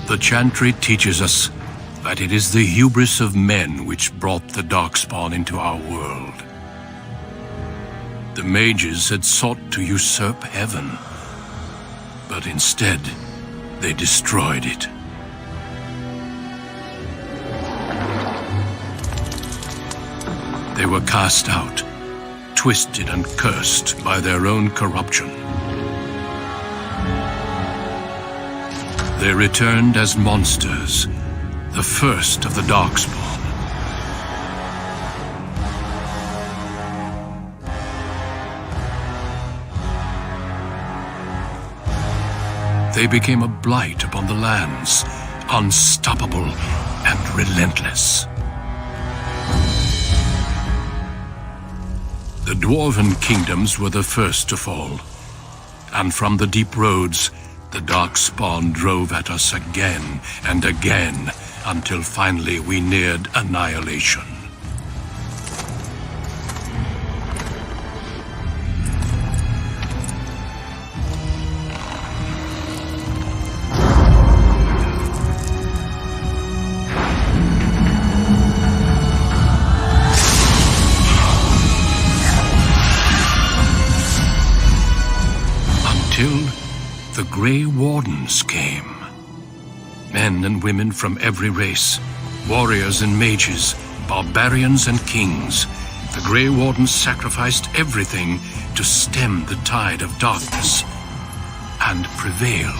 The chantry teaches us that it is the hubris of men which brought the Darkspawn into our world. The mages had sought to usurp heaven, but instead they destroyed it. They were cast out, twisted and cursed by their own corruption. They returned as monsters, the first of the Darkspawn. They became a blight upon the lands, unstoppable and relentless. The dwarven kingdoms were the first to fall, and from the deep roads, the Darkspawn drove at us again and again, until finally we neared annihilation. Until the Grey Wardens came. Men and women from every race, warriors and mages, barbarians and kings. The Grey Wardens sacrificed everything to stem the tide of darkness, and prevailed.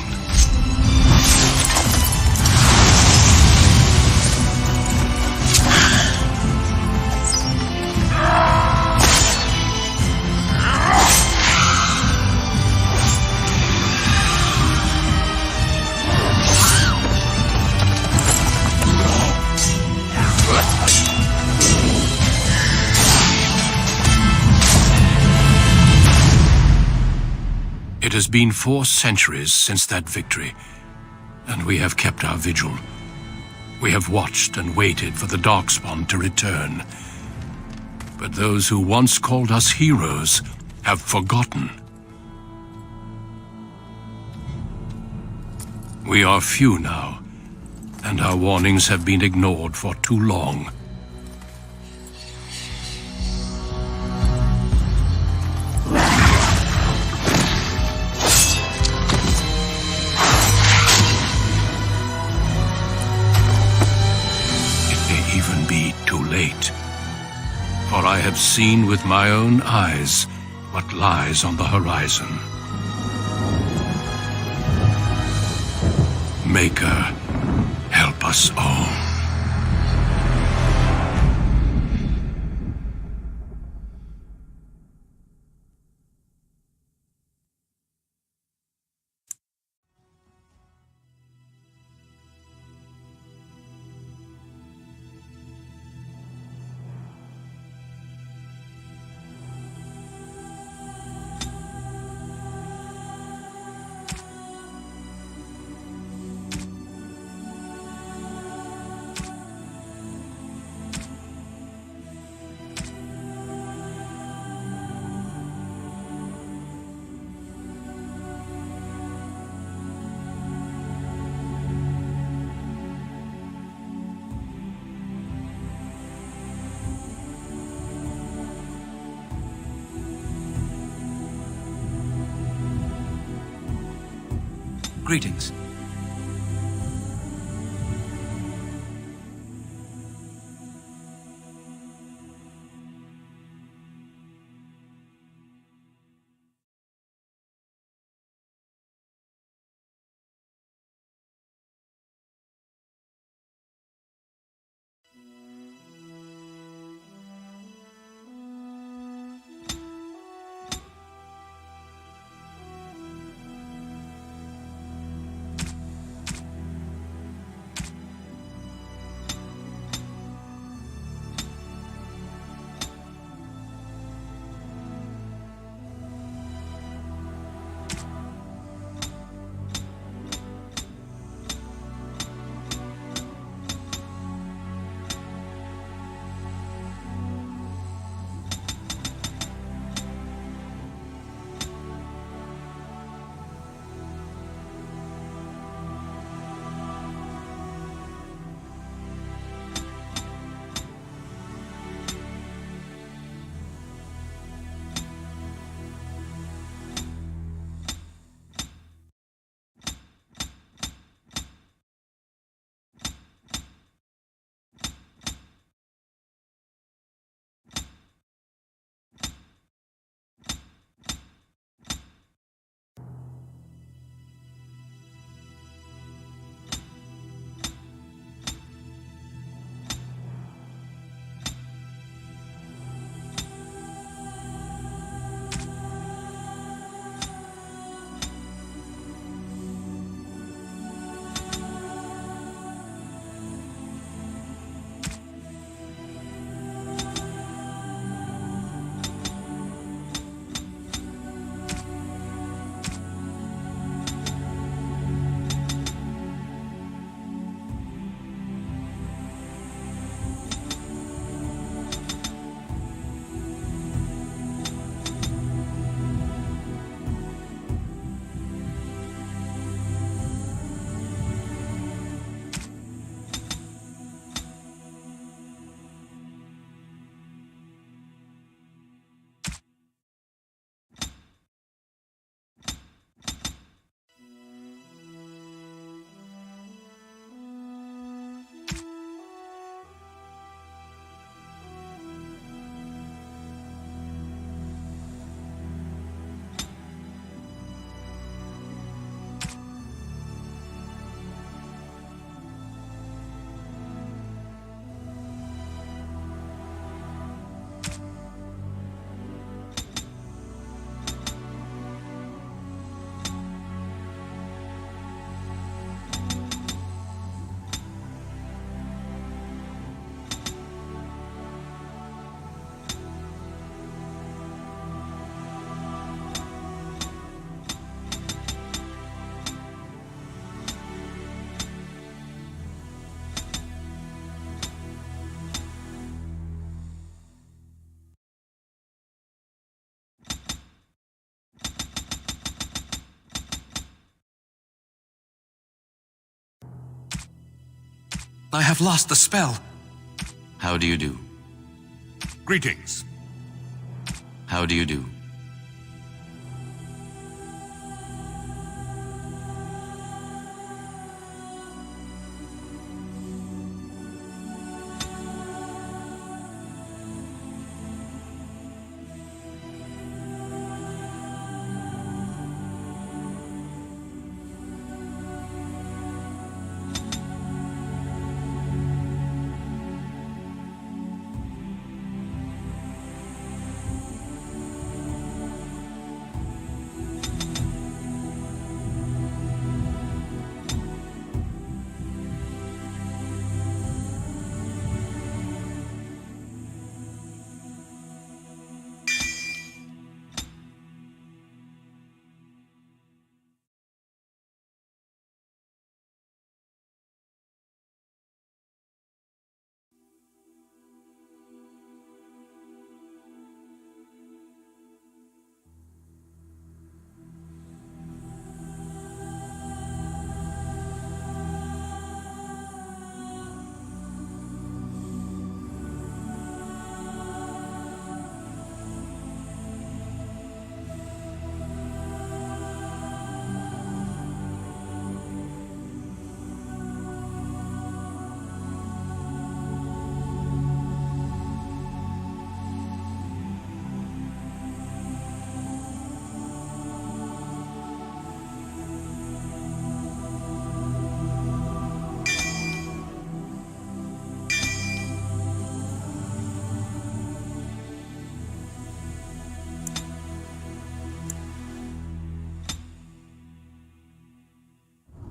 It has been 4 centuries since that victory, and we have kept our vigil. We have watched and waited for the Darkspawn to return. But those who once called us heroes have forgotten. We are few now, and our warnings have been ignored for too long. For I have seen with my own eyes what lies on the horizon. Maker, help us all. Greetings. I have lost the spell. How do you do? Greetings. How do you do?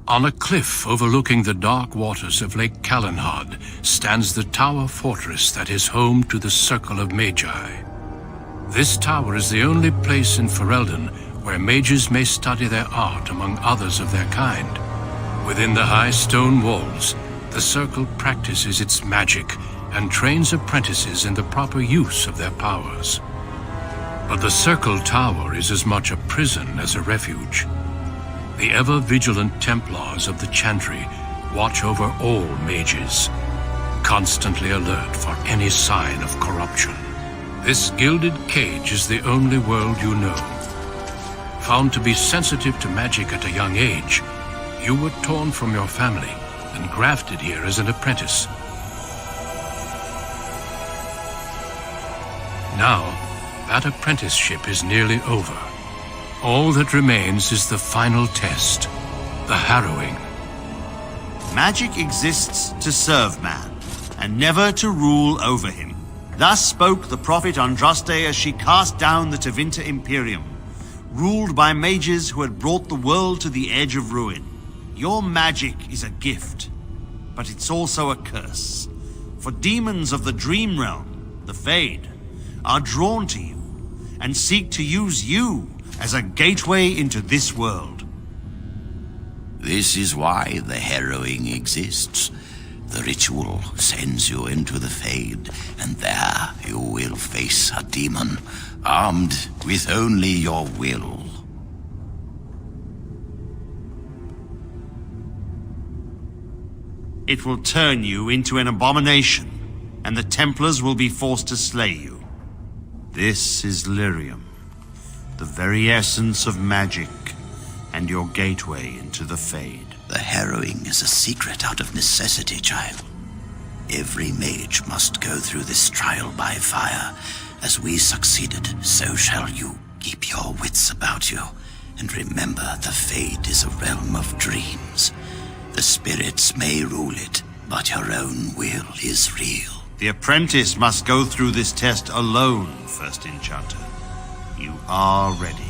On a cliff overlooking the dark waters of Lake Calenhad stands the tower fortress that is home to the Circle of Magi. This tower is the only place in Ferelden where mages may study their art among others of their kind. Within the high stone walls, the Circle practices its magic and trains apprentices in the proper use of their powers. But the Circle Tower is as much a prison as a refuge. The ever-vigilant Templars of the Chantry watch over all mages, constantly alert for any sign of corruption. This gilded cage is the only world you know. Found to be sensitive to magic at a young age, you were torn from your family and grafted here as an apprentice. Now, that apprenticeship is nearly over. All that remains is the final test, the harrowing. Magic exists to serve man, and never to rule over him. Thus spoke the prophet Andraste as she cast down the Tevinter Imperium, ruled by mages who had brought the world to the edge of ruin. Your magic is a gift, but it's also a curse. For demons of the Dream Realm, the Fade, are drawn to you, and seek to use you as a gateway into this world. This is why the harrowing exists. The ritual sends you into the Fade, and there you will face a demon, armed with only your will. It will turn you into an abomination, and the Templars will be forced to slay you. This is Lyrium, the very essence of magic, and your gateway into the Fade. The harrowing is a secret out of necessity, child. Every mage must go through this trial by fire. As we succeeded, so shall you. Keep your wits about you, and remember the Fade is a realm of dreams. The spirits may rule it, but your own will is real. The apprentice must go through this test alone, First Enchanter. You are ready.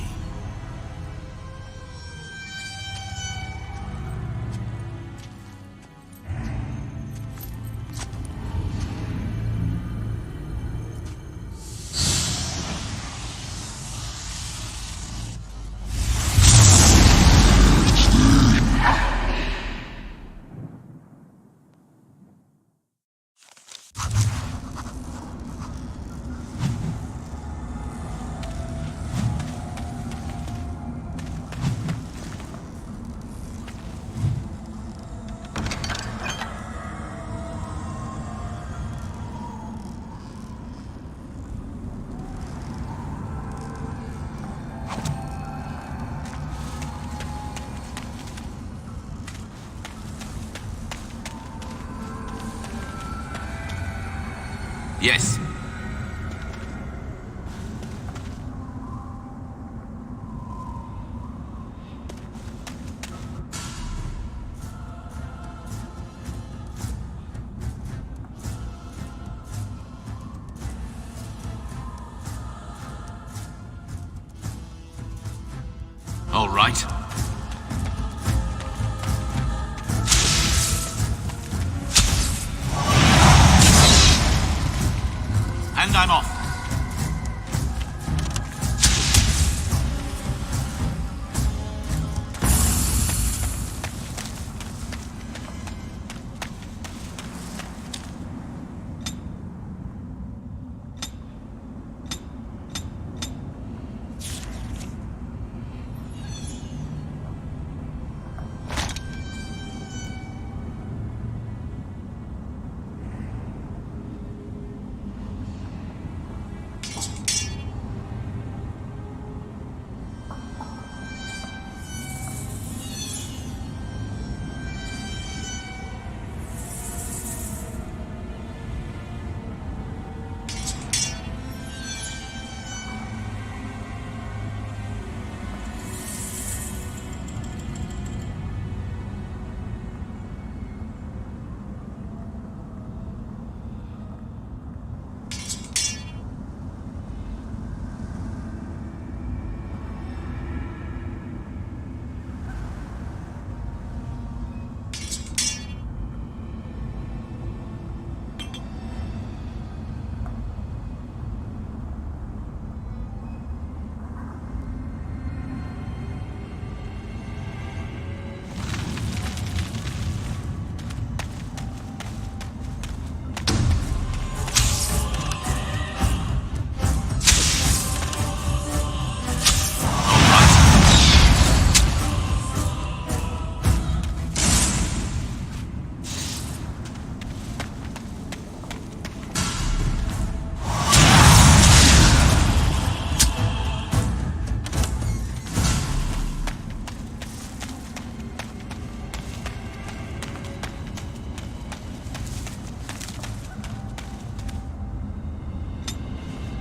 Yes. All right. And I'm off.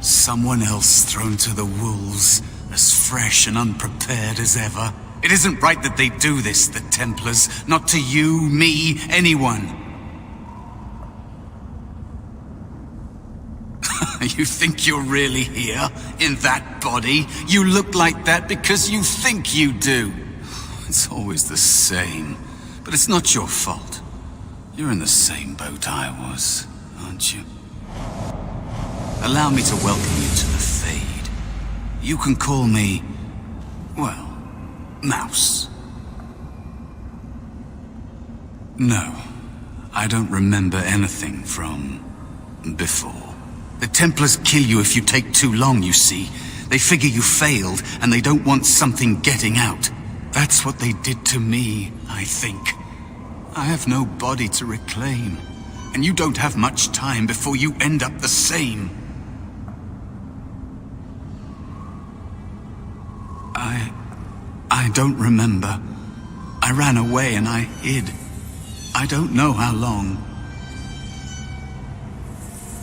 Someone else thrown to the wolves, as fresh and unprepared as ever. It isn't right that they do this, the Templars. Not to you, me, anyone. You think you're really here, in that body? You look like that because you think you do. It's always the same. But it's not your fault. You're in the same boat I was, aren't you? Allow me to welcome you to the Fade. You can call me, well, Mouse. No, I don't remember anything from before. The Templars kill you if you take too long, you see. They figure you failed, and they don't want something getting out. That's what they did to me, I think. I have no body to reclaim, and you don't have much time before you end up the same. I don't remember. I ran away and I hid. I don't know how long.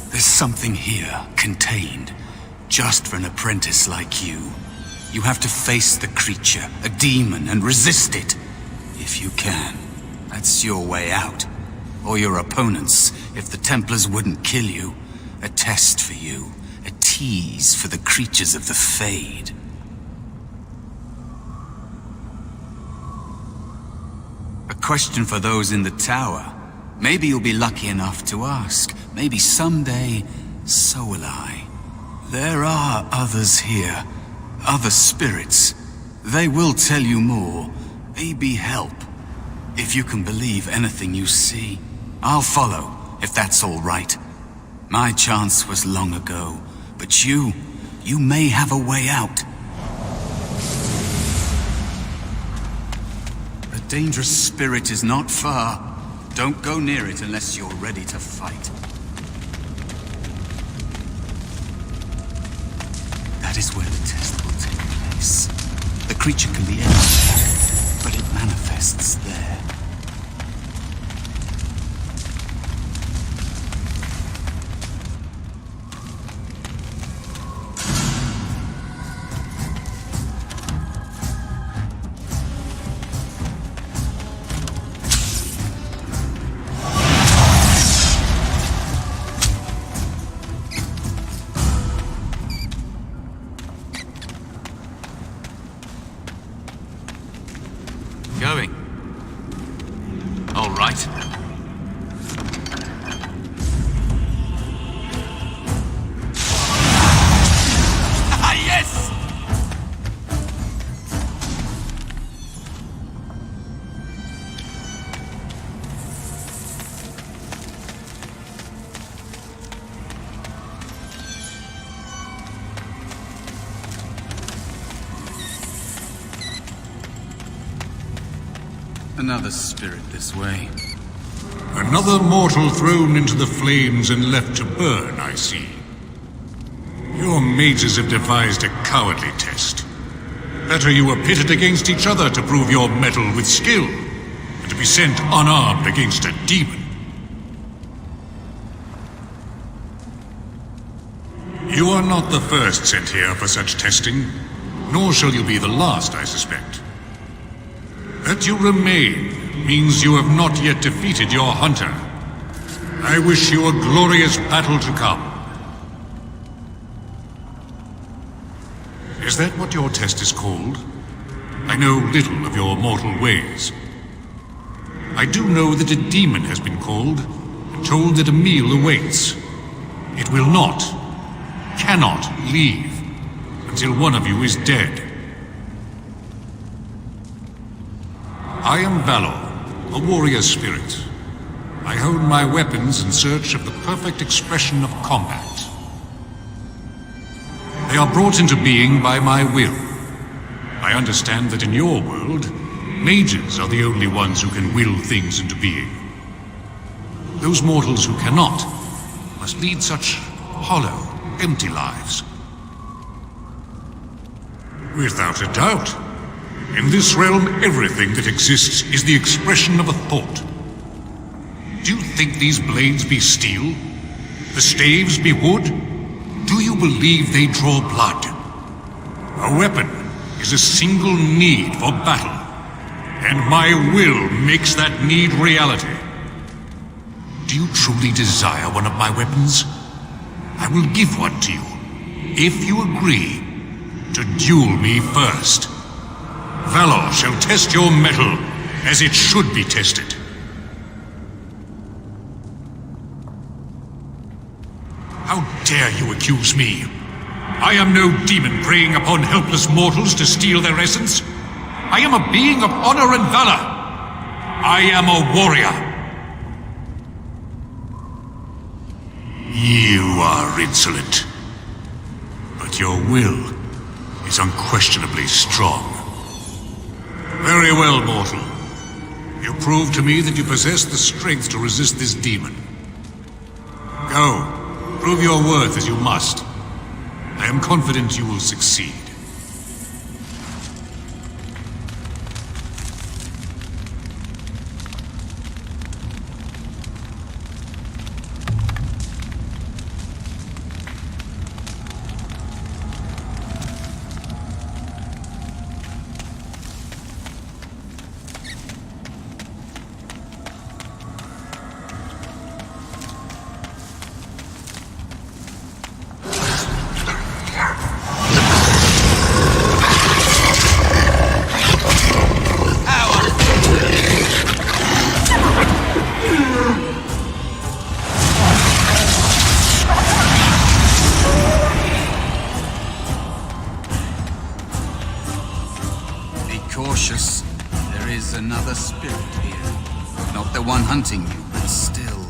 There's something here, contained, just for an apprentice like you. You have to face the creature, a demon, and resist it. If you can. That's your way out. Or your opponent's, if the Templars wouldn't kill you. A test for you. A tease for the creatures of the Fade. A question for those in the tower. Maybe you'll be lucky enough to ask. Maybe someday, so will I. There are others here. Other spirits. They will tell you more. Maybe help. If you can believe anything you see. I'll follow, if that's all right. My chance was long ago. But you may have a way out. A dangerous spirit is not far. Don't go near it unless you're ready to fight. That is where the test will take place. The creature can be anywhere, but it manifests there. going? All right. Yes! Another spirit this way. Another mortal thrown into the flames and left to burn, I see. Your mages have devised a cowardly test. Better you were pitted against each other to prove your mettle with skill, than to be sent unarmed against a demon. You are not the first sent here for such testing, nor shall you be the last, I suspect. That you remain means you have not yet defeated your hunter. I wish you a glorious battle to come. Is that what your test is called? I know little of your mortal ways. I do know that a demon has been called, and told that a meal awaits. It will not, cannot leave, until one of you is dead. I am Valor, a warrior spirit. I hone my weapons in search of the perfect expression of combat. They are brought into being by my will. I understand that in your world, mages are the only ones who can will things into being. Those mortals who cannot must lead such hollow, empty lives. Without a doubt. In this realm, everything that exists is the expression of a thought. Do you think these blades be steel? The staves be wood? Do you believe they draw blood? A weapon is a single need for battle, and my will makes that need reality. Do you truly desire one of my weapons? I will give one to you, if you agree to duel me first. Valor shall test your mettle as it should be tested. How dare you accuse me? I am no demon preying upon helpless mortals to steal their essence. I am a being of honor and valor. I am a warrior. You are insolent, but your will is unquestionably strong. Very well, mortal. You prove to me that you possess the strength to resist this demon. Go, prove your worth as you must. I am confident you will succeed. Cautious. There is another spirit here. Not the one hunting you, but still.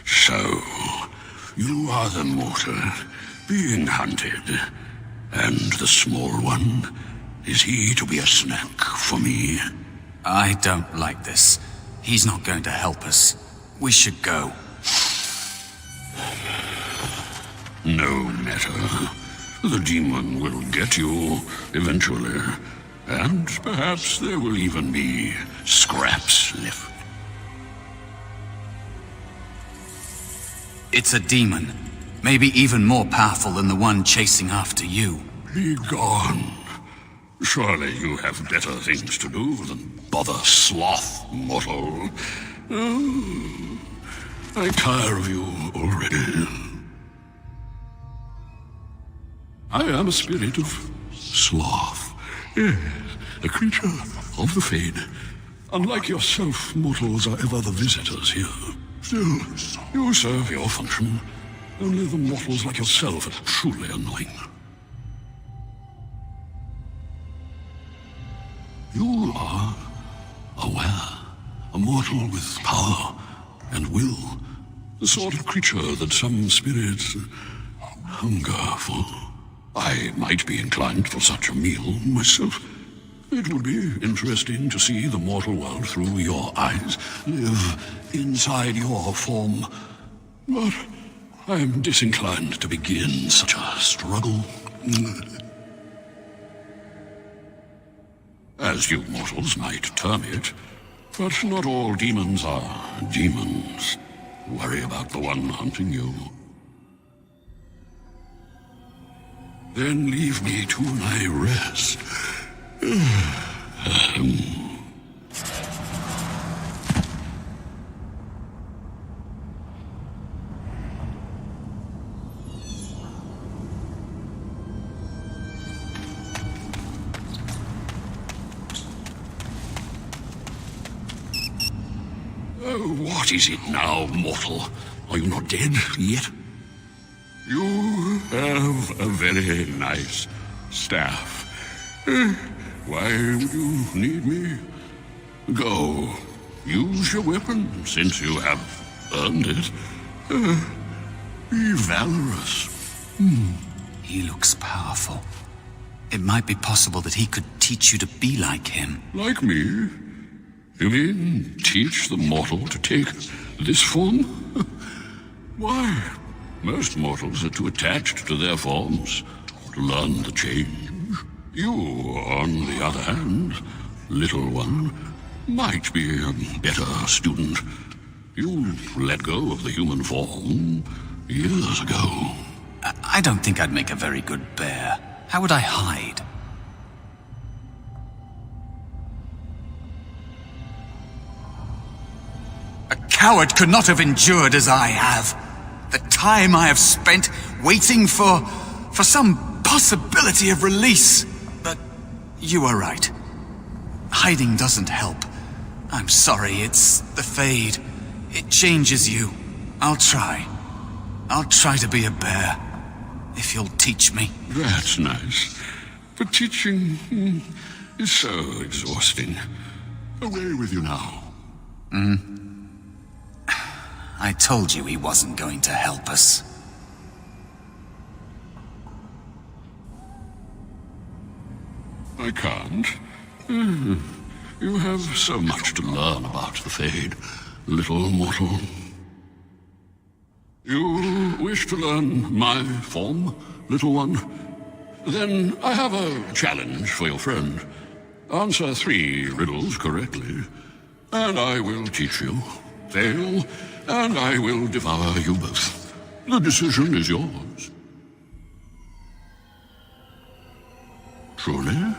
So, you are the mortal being hunted, and the small one. Is he to be a snack for me? I don't like this. He's not going to help us. We should go. No matter. The demon will get you eventually. And perhaps there will even be scraps left. It's a demon. Maybe even more powerful than the one chasing after you. Be gone. Surely you have better things to do than bother sloth, mortal. Oh, I tire of you already. I am a spirit of sloth. Yes, a creature of the Fade. Unlike yourself, mortals are ever the visitors here. Still, you serve your function. Only the mortals like yourself are truly annoying. You are aware, a mortal with power and will, the sort of creature that some spirits hunger for. I might be inclined for such a meal myself. It would be interesting to see the mortal world through your eyes, live inside your form. But I am disinclined to begin such a struggle. As you mortals might term it, but not all demons are demons. Worry about the one hunting you. Then leave me to my rest. What is it now, mortal? Are you not dead yet? You have a very nice staff. Why would you need me? Go. Use your weapon, since you have earned it. Be valorous. He looks powerful. It might be possible that he could teach you to be like him. Like me? You mean teach the mortal to take this form? Why, most mortals are too attached to their forms to learn the change. You, on the other hand, little one, might be a better student. You let go of the human form years ago. I don't think I'd make a very good bear. How would I hide? A coward could not have endured as I have. The time I have spent waiting for some possibility of release. But you are right. Hiding doesn't help. I'm sorry, it's the Fade. It changes you. I'll try. I'll try to be a bear, if you'll teach me. That's nice. But teaching is so exhausting. Away with you now. I told you he wasn't going to help us. I can't. You have so much to learn about the Fade, little mortal. You wish to learn my form, little one? Then I have a challenge for your friend. Answer 3 riddles correctly, and I will teach you. Fail, and I will devour you both. The decision is yours. Truly?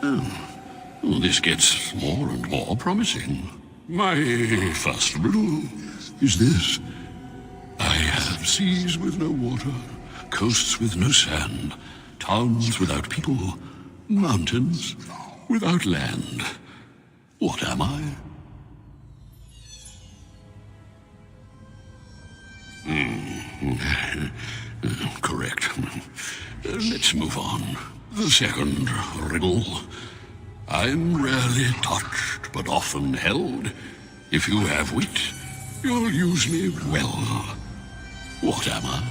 Oh, this gets more and more promising. My first riddle is this. I have seas with no water, coasts with no sand, towns without people, mountains without land. What am I? Correct. Let's move on. The second riddle. I'm rarely touched, but often held. If you have wit, you'll use me well. What am I?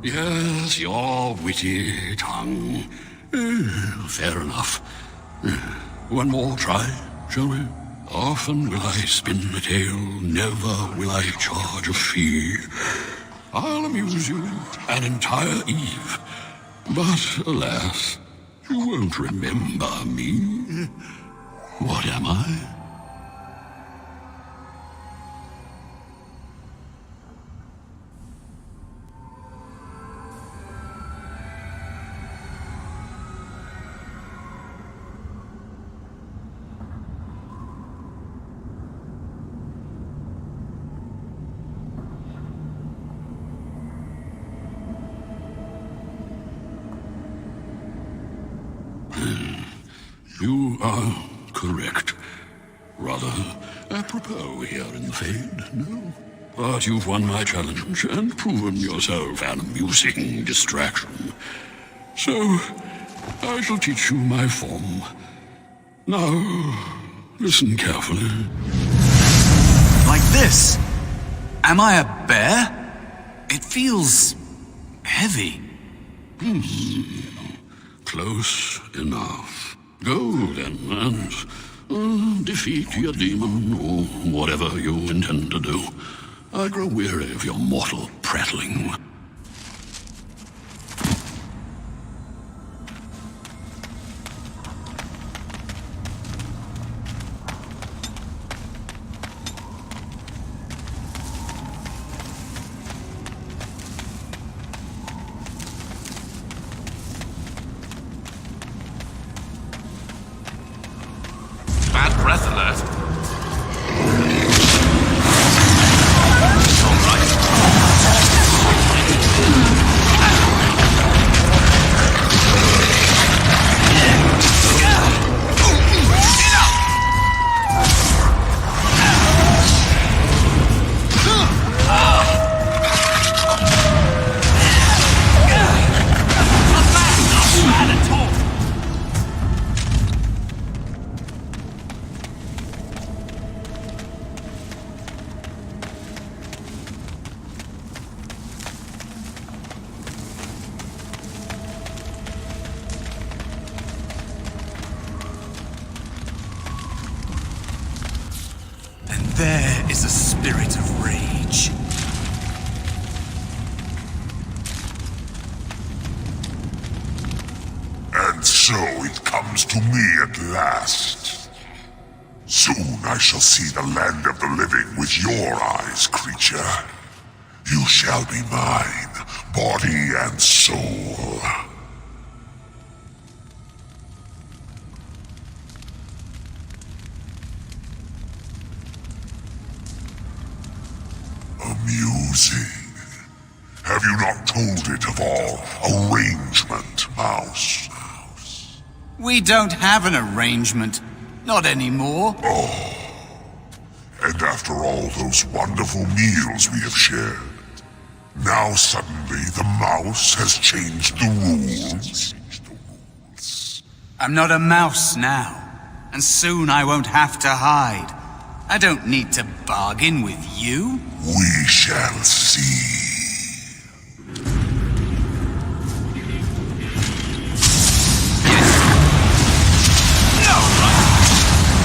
Yes, your witty tongue. Fair enough. One more try, shall we? Often will I spin a tale, never will I charge a fee. I'll amuse you an entire eve. But alas, you won't remember me. What am I? You are correct. Rather apropos here in the Fade, no? But you've won my challenge and proven yourself an amusing distraction. So, I shall teach you my form. Now, listen carefully. Like this? Am I a bear? It feels heavy. Close enough. Go then, and defeat your demon, or whatever you intend to do. I grow weary of your mortal prattling. Bad breath alert. There is a spirit of rage. And so it comes to me at last. Soon I shall see the land of the living with your eyes, creature. You shall be mine, body and soul. Amusing. Have you not told it of our arrangement, Mouse? We don't have an arrangement. Not anymore. And after all those wonderful meals we have shared, now suddenly the mouse has changed the rules? I'm not a mouse now. And soon I won't have to hide. I don't need to bargain with you. We shall see.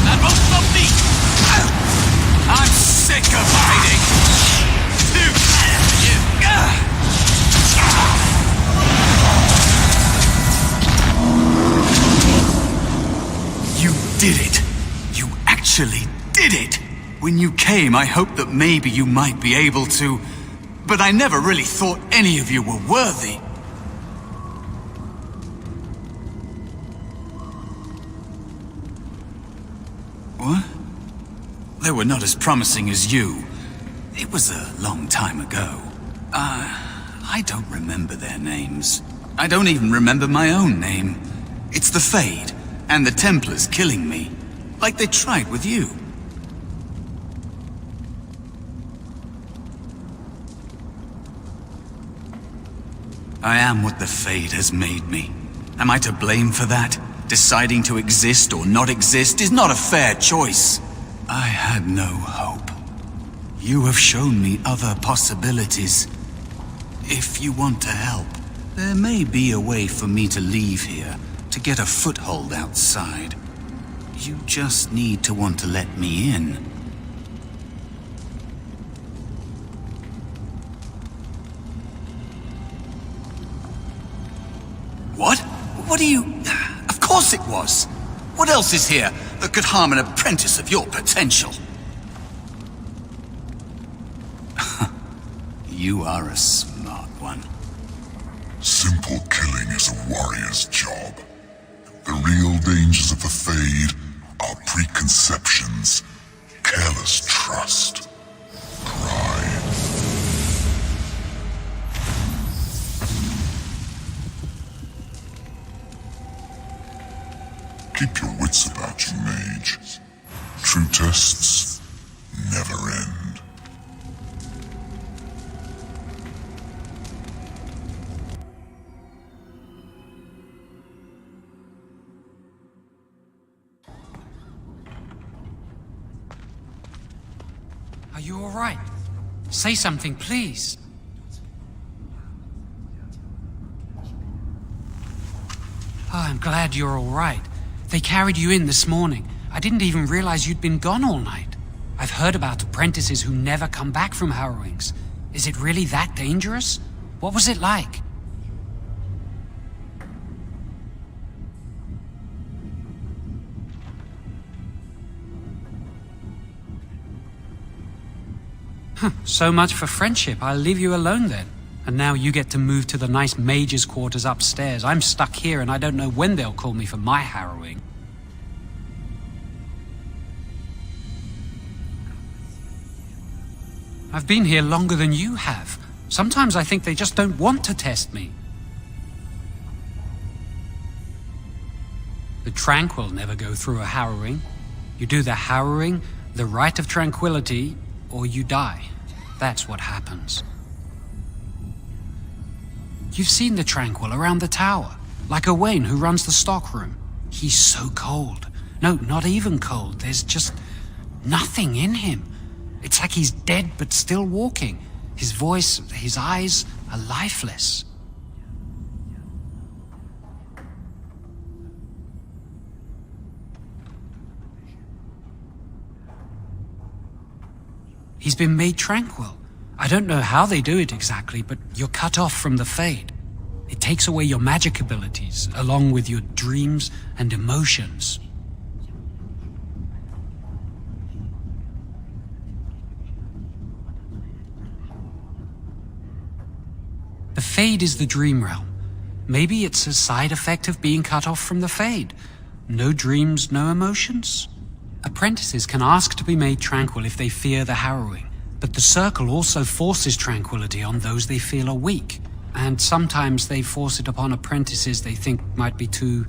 That won't stop me! I'm sick of hiding. You did it. You actually did it. When you came, I hoped that maybe you might be able to, but I never really thought any of you were worthy. What? They were not as promising as you. It was a long time ago. I don't remember their names. I don't even remember my own name. It's the Fade, and the Templars killing me, like they tried with you. I am what the Fade has made me. Am I to blame for that? Deciding to exist or not exist is not a fair choice. I had no hope. You have shown me other possibilities. If you want to help, there may be a way for me to leave here, to get a foothold outside. You just need to want to let me in. What? What are you... Of course it was! What else is here that could harm an apprentice of your potential? You are a smart one. Simple killing is a warrior's job. The real dangers of the Fade are preconceptions, careless trust, pride. Keep your wits about you, mage. True tests never end. Are you all right? Say something, please. Oh, I'm glad you're all right. They carried you in this morning. I didn't even realize you'd been gone all night. I've heard about apprentices who never come back from harrowings. Is it really that dangerous? What was it like? So much for friendship. I'll leave you alone then. And now you get to move to the nice mage's quarters upstairs. I'm stuck here and I don't know when they'll call me for my harrowing. I've been here longer than you have. Sometimes I think they just don't want to test me. The tranquil never go through a harrowing. You do the harrowing, the rite of tranquility, or you die. That's what happens. You've seen the tranquil around the tower, like Owain who runs the stockroom. He's so cold. No, not even cold. There's just nothing in him. It's like he's dead but still walking. His voice, his eyes are lifeless. He's been made tranquil. I don't know how they do it exactly, but you're cut off from the Fade. It takes away your magic abilities, along with your dreams and emotions. The Fade is the dream realm. Maybe it's a side effect of being cut off from the Fade. No dreams, no emotions? Apprentices can ask to be made tranquil if they fear the harrowing, but the Circle also forces tranquility on those they feel are weak, and sometimes they force it upon apprentices they think might be too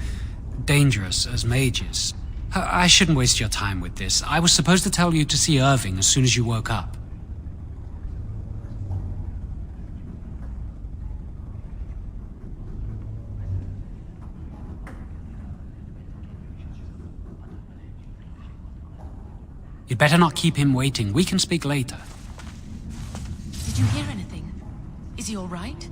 dangerous as mages. I shouldn't waste your time with this. I was supposed to tell you to see Irving as soon as you woke up. You'd better not keep him waiting. We can speak later. Did you hear anything? Is he all right?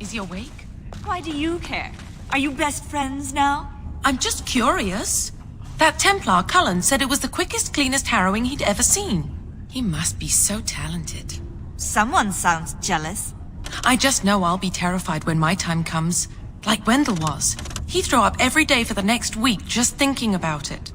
Is he awake? Why do you care? Are you best friends now? I'm just curious. That Templar, Cullen, said it was the quickest, cleanest harrowing he'd ever seen. He must be so talented. Someone sounds jealous. I just know I'll be terrified when my time comes. Like Wendell was. He'd throw up every day for the next week just thinking about it.